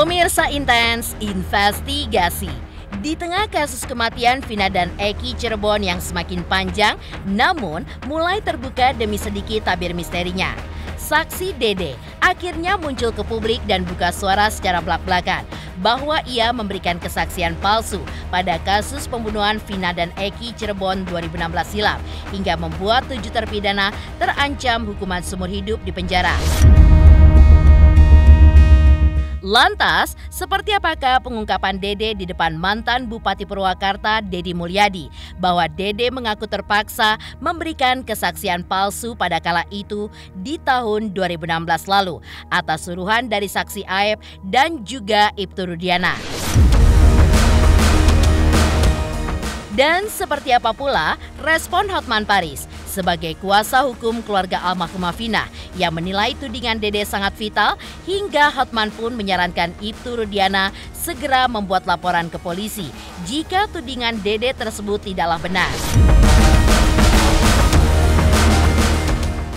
Pemirsa Intens Investigasi. Di tengah kasus kematian Vina dan Eki Cirebon yang semakin panjang, namun mulai terbuka demi sedikit tabir misterinya. Saksi Dede akhirnya muncul ke publik dan buka suara secara belak-belakan bahwa ia memberikan kesaksian palsu pada kasus pembunuhan Vina dan Eki Cirebon 2016 silam hingga membuat 7 terpidana terancam hukuman seumur hidup di penjara. Lantas, seperti apakah pengungkapan Dede di depan mantan Bupati Purwakarta Deddy Mulyadi bahwa Dede mengaku terpaksa memberikan kesaksian palsu pada kala itu di tahun 2016 lalu atas suruhan dari saksi Aep dan juga Ibtu Rudiana. Dan seperti apa pula respon Hotman Paris sebagai kuasa hukum keluarga almarhumah Vina yang menilai tudingan Dede sangat vital hingga Hotman pun menyarankan Ibtu Rudiana segera membuat laporan ke polisi jika tudingan Dede tersebut tidaklah benar.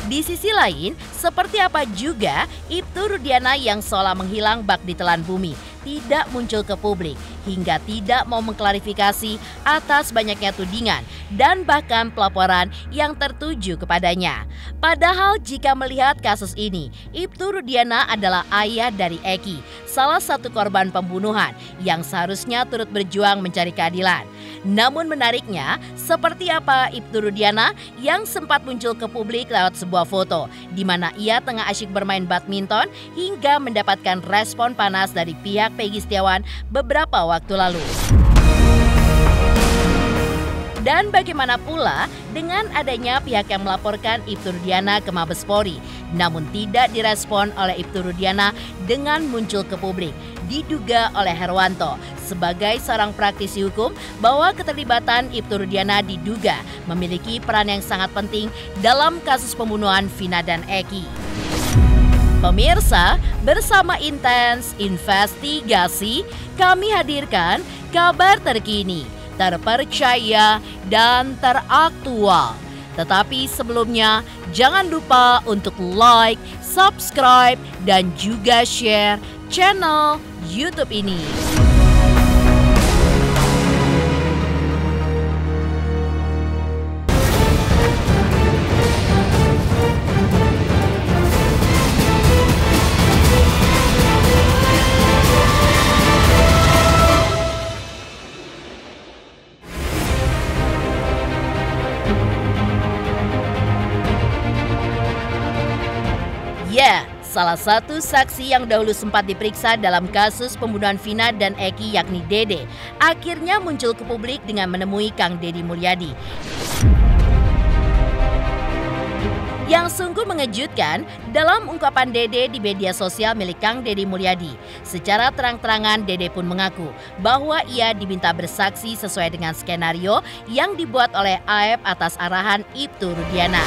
Di sisi lain, seperti apa juga Ibtu Rudiana yang seolah menghilang bak ditelan bumi tidak muncul ke publik hingga tidak mau mengklarifikasi atas banyaknya tudingan dan bahkan pelaporan yang tertuju kepadanya. Padahal jika melihat kasus ini, Ibtu Rudiana adalah ayah dari Eki, salah satu korban pembunuhan yang seharusnya turut berjuang mencari keadilan. Namun menariknya, seperti apa Ibtu Rudiana yang sempat muncul ke publik lewat sebuah foto di mana ia tengah asyik bermain badminton hingga mendapatkan respon panas dari pihak Peggy Setiawan beberapa waktu lalu. Dan bagaimana pula dengan adanya pihak yang melaporkan Ibtu Rudiana ke Mabes Polri, namun tidak direspon oleh Ibtu Rudiana dengan muncul ke publik, diduga oleh Herwanto sebagai seorang praktisi hukum bahwa keterlibatan Ibtu Rudiana diduga memiliki peran yang sangat penting dalam kasus pembunuhan Vina dan Eki. Pemirsa, bersama Intens Investigasi, kami hadirkan kabar terkini, terpercaya, dan teraktual. Tetapi sebelumnya, jangan lupa untuk like, subscribe, dan juga share channel YouTube ini. Ya, salah satu saksi yang dahulu sempat diperiksa dalam kasus pembunuhan Vina dan Eki yakni Dede, akhirnya muncul ke publik dengan menemui Kang Deddy Mulyadi. Yang sungguh mengejutkan dalam ungkapan Dede di media sosial milik Kang Deddy Mulyadi. Secara terang-terangan Dede pun mengaku bahwa ia diminta bersaksi sesuai dengan skenario yang dibuat oleh Aep atas arahan Ibtu Rudiana.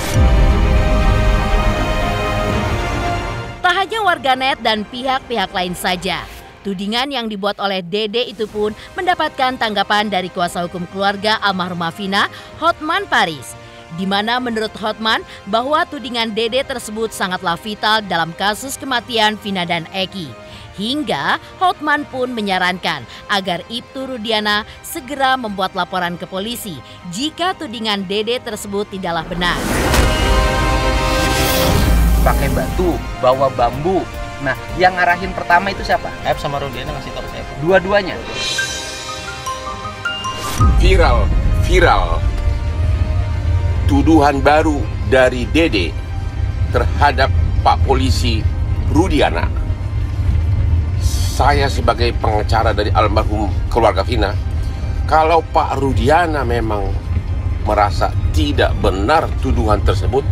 Tak hanya warganet dan pihak-pihak lain saja, tudingan yang dibuat oleh Dede itu pun mendapatkan tanggapan dari kuasa hukum keluarga almarhumah Vina, Hotman Paris. Di mana menurut Hotman bahwa tudingan Dede tersebut sangatlah vital dalam kasus kematian Vina dan Eki. Hingga Hotman pun menyarankan agar Ibtu Rudiana segera membuat laporan ke polisi jika tudingan Dede tersebut tidaklah benar. Pakai batu, bawa bambu. Nah, yang ngarahin pertama itu siapa? Aep sama Rudiana ngasih tahu saya. Dua-duanya. Viral. Tuduhan baru dari Dede terhadap Pak Polisi Rudiana. Saya sebagai pengacara dari almarhum keluarga Vina, kalau Pak Rudiana memang merasa tidak benar tuduhan tersebut,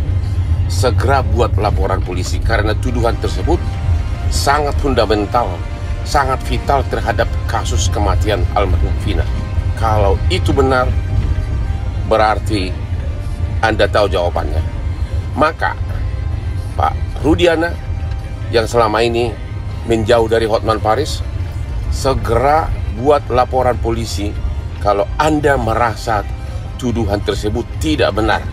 segera buat laporan polisi karena tuduhan tersebut sangat fundamental, sangat vital terhadap kasus kematian almarhum Vina. Kalau itu benar, berarti Anda tahu jawabannya. Maka Pak Rudiana yang selama ini menjauh dari Hotman Paris, segera buat laporan polisi kalau Anda merasa tuduhan tersebut tidak benar.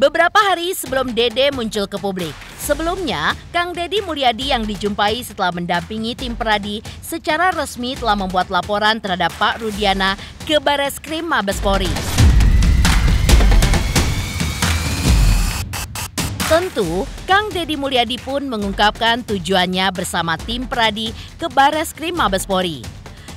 Beberapa hari sebelum Dede muncul ke publik, Sebelumnya, Kang Deddy Mulyadi yang dijumpai setelah mendampingi tim Peradi secara resmi telah membuat laporan terhadap Pak Rudiana ke Bareskrim Mabes Polri. Tentu, Kang Deddy Mulyadi pun mengungkapkan tujuannya bersama tim Peradi ke Bareskrim Mabes Polri,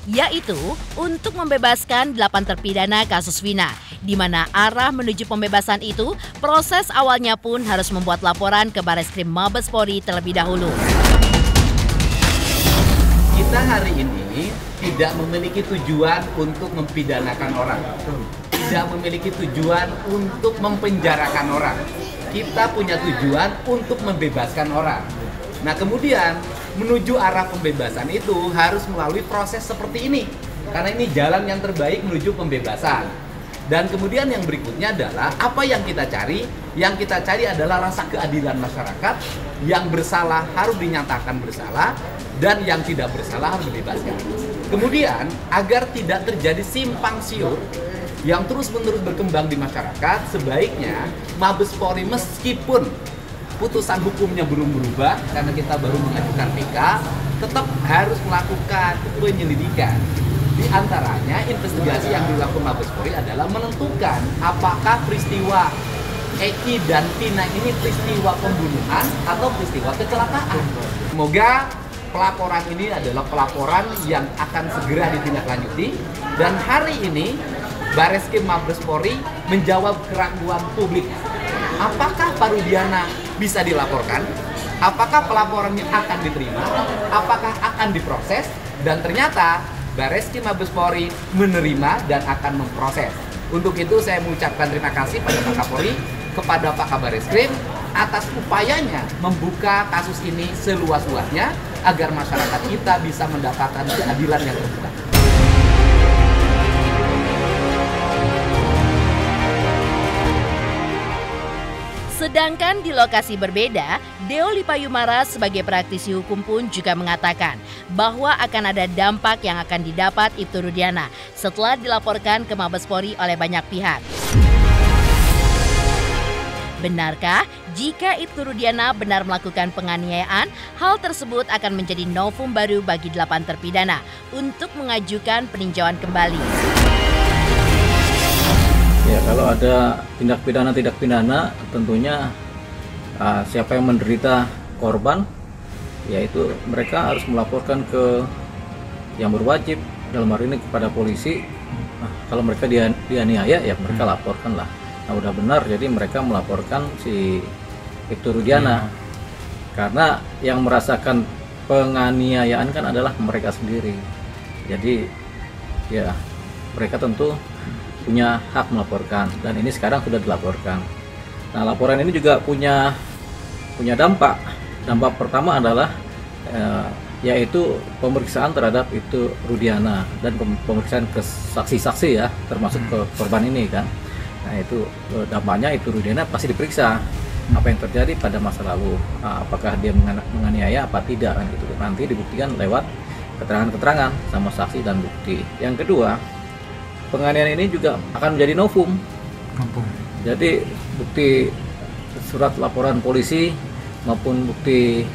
yaitu untuk membebaskan 8 terpidana kasus Vina, di mana arah menuju pembebasan itu, proses awalnya pun harus membuat laporan ke Bareskrim Mabes Polri terlebih dahulu. Kita hari ini tidak memiliki tujuan untuk mempidanakan orang, tidak memiliki tujuan untuk mempenjarakan orang. Kita punya tujuan untuk membebaskan orang. Nah, kemudian menuju arah pembebasan itu harus melalui proses seperti ini, karena ini jalan yang terbaik menuju pembebasan. Dan kemudian yang berikutnya adalah apa yang kita cari? Yang kita cari adalah rasa keadilan masyarakat. Yang bersalah harus dinyatakan bersalah, dan yang tidak bersalah harus dibebaskan. Kemudian agar tidak terjadi simpang siur yang terus-menerus berkembang di masyarakat, sebaiknya Mabes Polri meskipun putusan hukumnya belum berubah karena kita baru mengajukan PK, tetap harus melakukan penyelidikan. Di antaranya investigasi yang dilakukan Mabes Polri adalah menentukan apakah peristiwa Eki dan Vina ini peristiwa pembunuhan atau peristiwa kecelakaan. Semoga pelaporan ini adalah pelaporan yang akan segera ditindaklanjuti, dan hari ini Bareskrim Mabes Polri menjawab keraguan publik. Apakah Pak Rudiana bisa dilaporkan? Apakah pelaporannya akan diterima? Apakah akan diproses? Dan ternyata Bareskrim Mabes Polri menerima dan akan memproses. Untuk itu saya mengucapkan terima kasih pada Pak Kapolri, kepada Pak Kabar Eskrim atas upayanya membuka kasus ini seluas-luasnya agar masyarakat kita bisa mendapatkan keadilan yang terbuka. Sedangkan di lokasi berbeda, Deo Lipayumara sebagai praktisi hukum pun juga mengatakan bahwa akan ada dampak yang akan didapat Ibtu Rudiana setelah dilaporkan ke Mabes Polri oleh banyak pihak. Benarkah jika Ibtu Rudiana benar melakukan penganiayaan, hal tersebut akan menjadi novum baru bagi 8 terpidana untuk mengajukan peninjauan kembali? Ya, kalau ada tindak pidana tentunya siapa yang menderita korban, yaitu mereka harus melaporkan ke yang berwajib, dalam hal ini kepada polisi. Kalau mereka dianiaya, ya mereka laporkan lah. Nah, udah benar, jadi mereka melaporkan si Ibtu Rudiana. Karena yang merasakan penganiayaan kan adalah mereka sendiri. Jadi ya mereka tentu punya hak melaporkan, dan ini sekarang sudah dilaporkan. Nah, laporan ini juga punya dampak. Dampak pertama adalah yaitu pemeriksaan terhadap Ibtu Rudiana dan pemeriksaan ke saksi-saksi ya, termasuk ke korban ini kan. Nah, itu dampaknya Ibtu Rudiana pasti diperiksa apa yang terjadi pada masa lalu, apakah dia menganiaya apa tidak kan, gitu. Nanti dibuktikan lewat keterangan-keterangan sama saksi dan bukti. Yang kedua, penganiayaan ini juga akan menjadi novum. Jadi bukti surat laporan polisi maupun bukti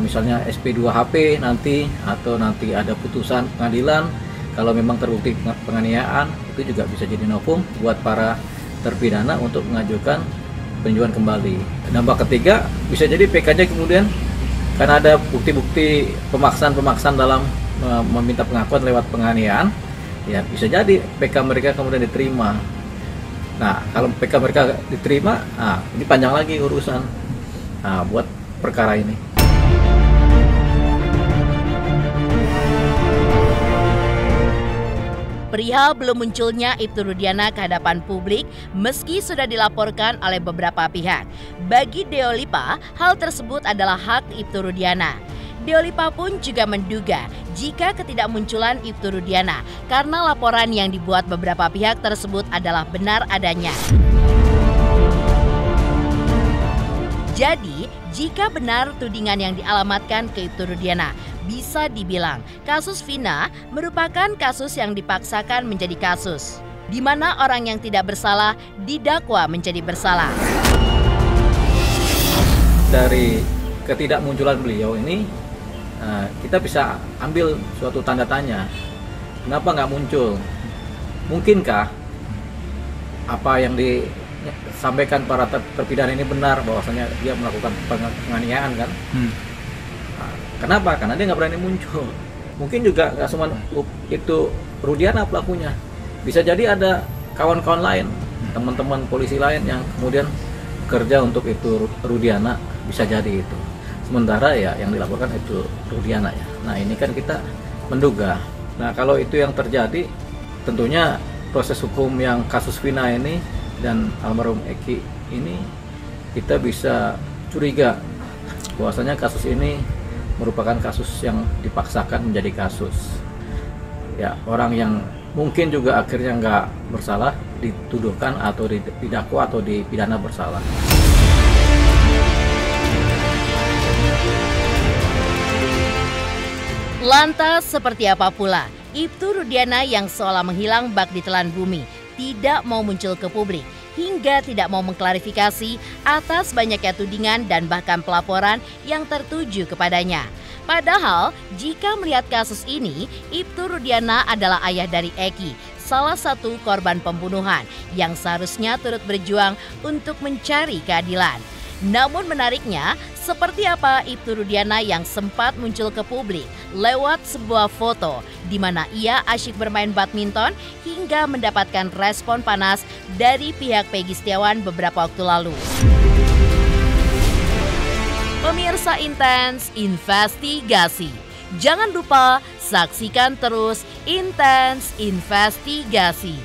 misalnya SP2HP nanti, atau nanti ada putusan pengadilan, kalau memang terbukti penganiayaan, itu juga bisa jadi novum buat para terpidana untuk mengajukan peninjauan kembali. Dampak ketiga, bisa jadi PK-nya kemudian karena ada bukti-bukti pemaksaan dalam meminta pengakuan lewat penganiayaan, ya bisa jadi PK mereka kemudian diterima. Nah, kalau PK mereka diterima, ini panjang lagi urusan buat perkara ini. Perihal belum munculnya Ibtu Rudiana ke hadapan publik meski sudah dilaporkan oleh beberapa pihak. Bagi Deo Lipa, hal tersebut adalah hak Ibtu Rudiana. Deo Lipa pun juga menduga jika ketidakmunculan Ibtu Rudiana karena laporan yang dibuat beberapa pihak tersebut adalah benar adanya. Jadi, jika benar tudingan yang dialamatkan ke Ibtu Rudiana, bisa dibilang kasus Vina merupakan kasus yang dipaksakan menjadi kasus, di mana orang yang tidak bersalah didakwa menjadi bersalah. dari ketidakmunculan beliau ini, kita bisa ambil suatu tanda tanya, kenapa nggak muncul? Mungkinkah apa yang disampaikan para terpidana ini benar, bahwasanya dia melakukan penganiayaan kan? Kenapa? Karena dia nggak berani muncul. Mungkin juga nggak cuma itu Rudiana pelakunya, bisa jadi ada kawan-kawan lain, teman-teman polisi lain yang kemudian kerja untuk itu Rudiana, bisa jadi itu. Sementara ya yang dilaporkan itu Rudiana ya. Nah ini kan kita menduga. Nah kalau itu yang terjadi, tentunya proses hukum yang kasus Vina ini dan almarhum Eki ini, kita bisa curiga bahwasanya kasus ini merupakan kasus yang dipaksakan menjadi kasus. Ya, orang yang mungkin juga akhirnya nggak bersalah dituduhkan atau didakwa atau dipidana bersalah. Lantas seperti apa pula Ibtu Rudiana yang seolah menghilang bak ditelan bumi, tidak mau muncul ke publik, hingga tidak mau mengklarifikasi atas banyaknya tudingan dan bahkan pelaporan yang tertuju kepadanya. Padahal jika melihat kasus ini, Ibtu Rudiana adalah ayah dari Eki, salah satu korban pembunuhan yang seharusnya turut berjuang untuk mencari keadilan. Namun menariknya, seperti apa Ibtu Rudiana yang sempat muncul ke publik lewat sebuah foto di mana ia asyik bermain badminton hingga mendapatkan respon panas dari pihak Peggy Setiawan beberapa waktu lalu. Pemirsa Intens Investigasi, jangan lupa saksikan terus Intens Investigasi.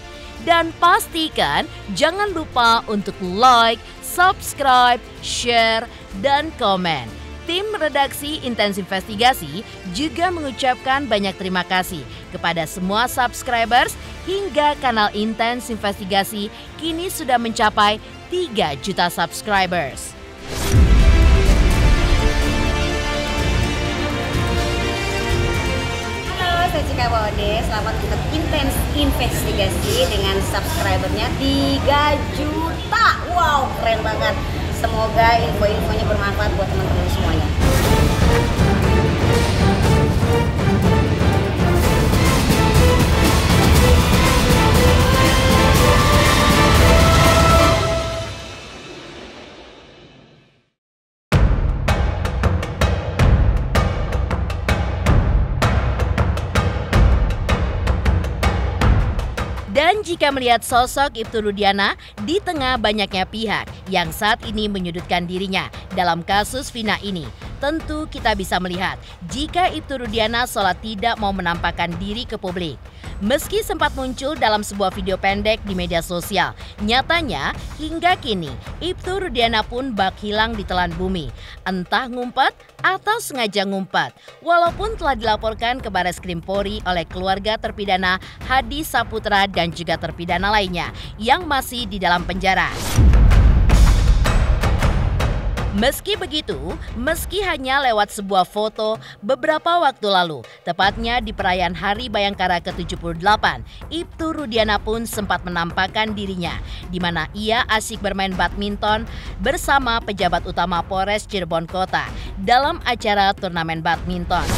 Dan pastikan jangan lupa untuk like, subscribe, share, dan komen. Tim redaksi Intens Investigasi juga mengucapkan banyak terima kasih kepada semua subscribers hingga kanal Intens Investigasi kini sudah mencapai 3 juta subscribers. Saya Cika Bawade, selamat untuk Intens Investigasi dengan subscribernya 3 juta. Wow, keren banget. Semoga info-infonya bermanfaat buat teman-teman semuanya. Dan jika melihat sosok Ibtu Rudiana di tengah banyaknya pihak yang saat ini menyudutkan dirinya dalam kasus Vina ini, tentu kita bisa melihat jika Ibtu Rudiana seolah tidak mau menampakkan diri ke publik. Meski sempat muncul dalam sebuah video pendek di media sosial, nyatanya hingga kini Ibtu Rudiana pun bak hilang di telan bumi. Entah ngumpet atau sengaja ngumpet. Walaupun telah dilaporkan ke Barreskrim Polri oleh keluarga terpidana Hadi Saputra dan juga terpidana lainnya yang masih di dalam penjara. Meski begitu, meski hanya lewat sebuah foto beberapa waktu lalu, tepatnya di perayaan Hari Bayangkara ke-78, Ibtu Rudiana pun sempat menampakkan dirinya, di mana ia asyik bermain badminton bersama pejabat utama Polres Cirebon Kota dalam acara turnamen badminton.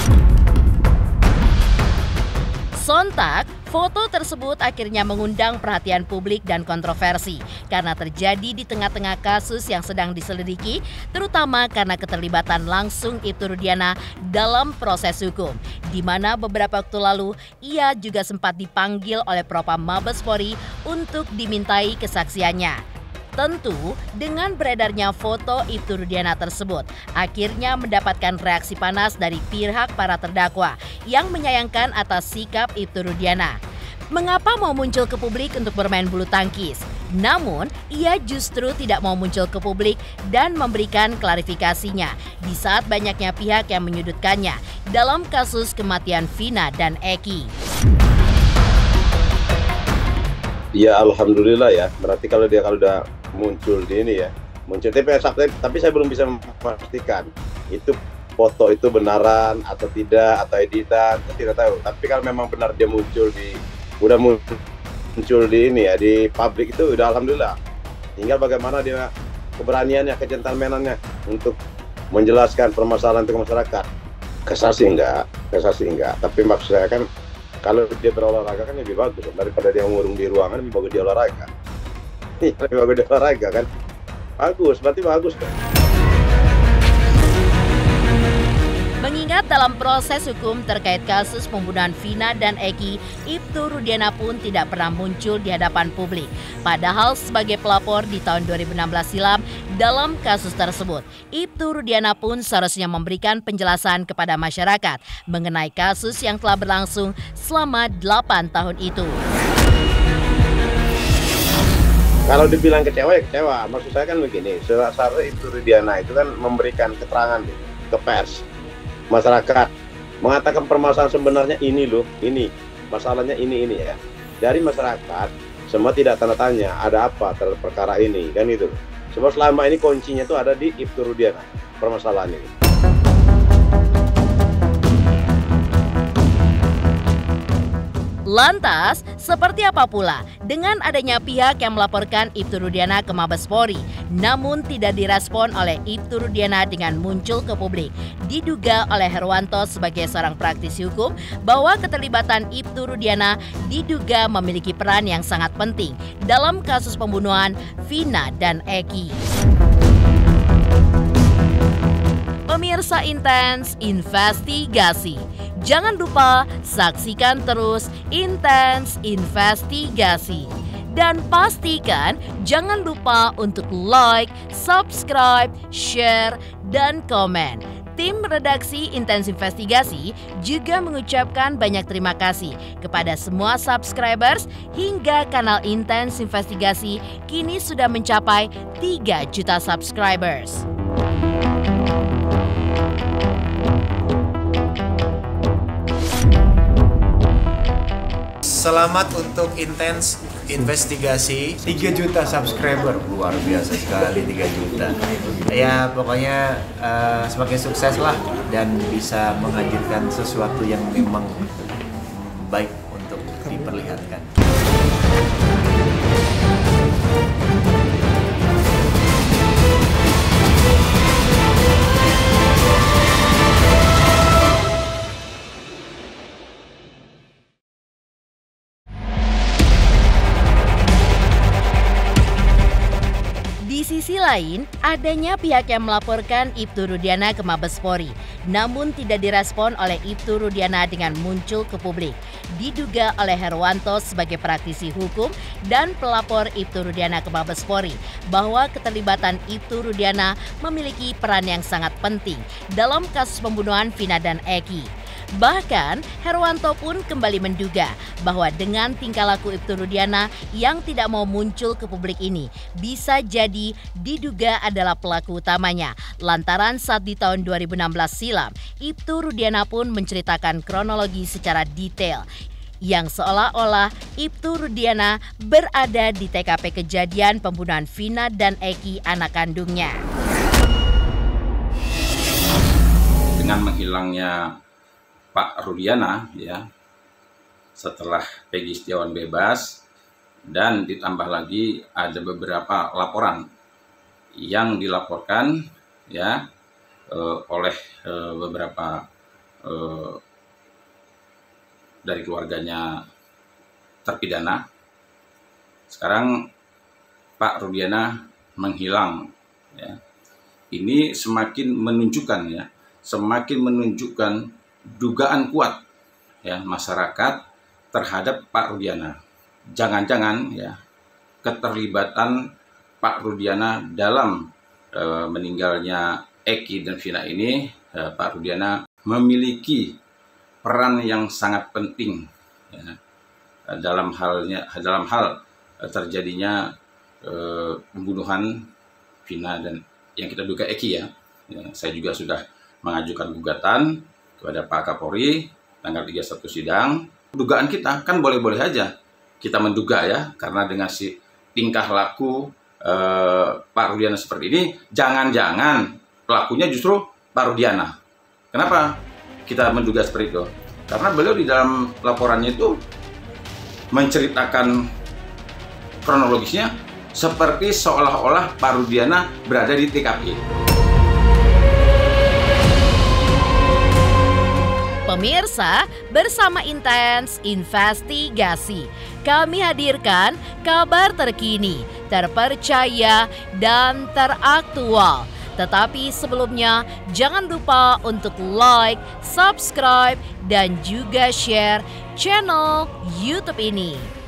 Sontak, foto tersebut akhirnya mengundang perhatian publik dan kontroversi karena terjadi di tengah-tengah kasus yang sedang diselidiki, terutama karena keterlibatan langsung Ibtu Rudiana dalam proses hukum, di mana beberapa waktu lalu ia juga sempat dipanggil oleh Propam Mabes Polri untuk dimintai kesaksiannya. Tentu dengan beredarnya foto Ibtu Rudiana tersebut akhirnya mendapatkan reaksi panas dari pihak para terdakwa yang menyayangkan atas sikap Ibtu Rudiana. Mengapa mau muncul ke publik untuk bermain bulu tangkis? Namun, ia justru tidak mau muncul ke publik dan memberikan klarifikasinya di saat banyaknya pihak yang menyudutkannya dalam kasus kematian Vina dan Eki. Ya alhamdulillah ya, berarti kalau dia udah muncul di ini ya, muncul tapi saya belum bisa memastikan itu foto itu benaran atau tidak atau editan, saya tidak tahu. Tapi kalau memang benar dia muncul udah muncul di ini ya, di publik itu udah alhamdulillah. Tinggal bagaimana dia keberaniannya, kejentelmenannya untuk menjelaskan permasalahan itu ke masyarakat. Kesal sih enggak. Tapi maksud saya kan kalau dia berolahraga kan lebih bagus daripada dia ngurung di ruangan, lebih bagus dia olahraga. Lebih bagus dia olahraga kan. Berarti bagus kan. Mengingat dalam proses hukum terkait kasus pembunuhan Vina dan Eki, Ibtu Rudiana pun tidak pernah muncul di hadapan publik. Padahal sebagai pelapor di tahun 2016 silam dalam kasus tersebut, Ibtu Rudiana pun seharusnya memberikan penjelasan kepada masyarakat mengenai kasus yang telah berlangsung selama 8 tahun itu. Kalau dibilang kecewa ya kecewa. Maksud saya kan begini, seharusnya Ibtu Rudiana itu kan memberikan keterangan ke pers. Masyarakat mengatakan permasalahan sebenarnya ini loh, ini masalahnya ini ya. Dari masyarakat semua tidak tanda tanya ada apa terhadap perkara ini kan itu. Sebab selama ini kuncinya itu ada di Ibtu Rudiana permasalahan ini. Lantas, seperti apa pula dengan adanya pihak yang melaporkan Ibtu Rudiana ke Mabes Polri, namun tidak direspon oleh Ibtu Rudiana dengan muncul ke publik? Diduga oleh Herwanto sebagai seorang praktisi hukum bahwa keterlibatan Ibtu Rudiana diduga memiliki peran yang sangat penting dalam kasus pembunuhan Vina dan Eki. Pemirsa Intens Investigasi, jangan lupa saksikan terus Intens Investigasi. Dan pastikan jangan lupa untuk like, subscribe, share, dan komen. Tim redaksi Intens Investigasi juga mengucapkan banyak terima kasih kepada semua subscribers hingga kanal Intens Investigasi kini sudah mencapai 3 juta subscribers. Selamat untuk Intens Investigasi 3 juta subscriber, luar biasa sekali 3 juta. Ya pokoknya semakin sukses lah dan bisa menghadirkan sesuatu yang memang baik untuk diperlihatkan. Di sisi lain, adanya pihak yang melaporkan Ibtu Rudiana ke Mabes Polri, namun tidak direspon oleh Ibtu Rudiana dengan muncul ke publik. Diduga oleh Herwanto sebagai praktisi hukum dan pelapor Ibtu Rudiana ke Mabes Polri bahwa keterlibatan Ibtu Rudiana memiliki peran yang sangat penting dalam kasus pembunuhan Vina dan Eki. Bahkan, Herwanto pun kembali menduga bahwa dengan tingkah laku Ibtu Rudiana yang tidak mau muncul ke publik ini, bisa jadi diduga adalah pelaku utamanya. Lantaran saat di tahun 2016 silam, Ibtu Rudiana pun menceritakan kronologi secara detail yang seolah-olah Ibtu Rudiana berada di TKP kejadian pembunuhan Vina dan Eki anak kandungnya. Dengan menghilangnya Pak Rudiana ya setelah Peggy Setiawan bebas dan ditambah lagi ada beberapa laporan yang dilaporkan ya oleh beberapa dari keluarganya terpidana. Sekarang Pak Rudiana menghilang ya. Ini semakin menunjukkan dugaan kuat ya masyarakat terhadap Pak Rudiana. Jangan-jangan ya keterlibatan Pak Rudiana dalam meninggalnya Eki dan Vina ini, Pak Rudiana memiliki peran yang sangat penting ya, dalam hal terjadinya pembunuhan Vina dan yang kita duga Eki ya. Saya juga sudah mengajukan gugatan kepada Pak Kapolri tanggal 31 sidang. Dugaan kita kan boleh-boleh aja kita menduga ya, karena dengan si tingkah laku Pak Rudiana seperti ini, jangan-jangan pelakunya justru Pak Rudiana. Kenapa kita menduga seperti itu? Karena beliau di dalam laporannya itu menceritakan kronologisnya seperti seolah-olah Pak Rudiana berada di TKP. Pemirsa, bersama Intens Investigasi, kami hadirkan kabar terkini, terpercaya, dan teraktual. Tetapi sebelumnya, jangan lupa untuk like, subscribe, dan juga share channel YouTube ini.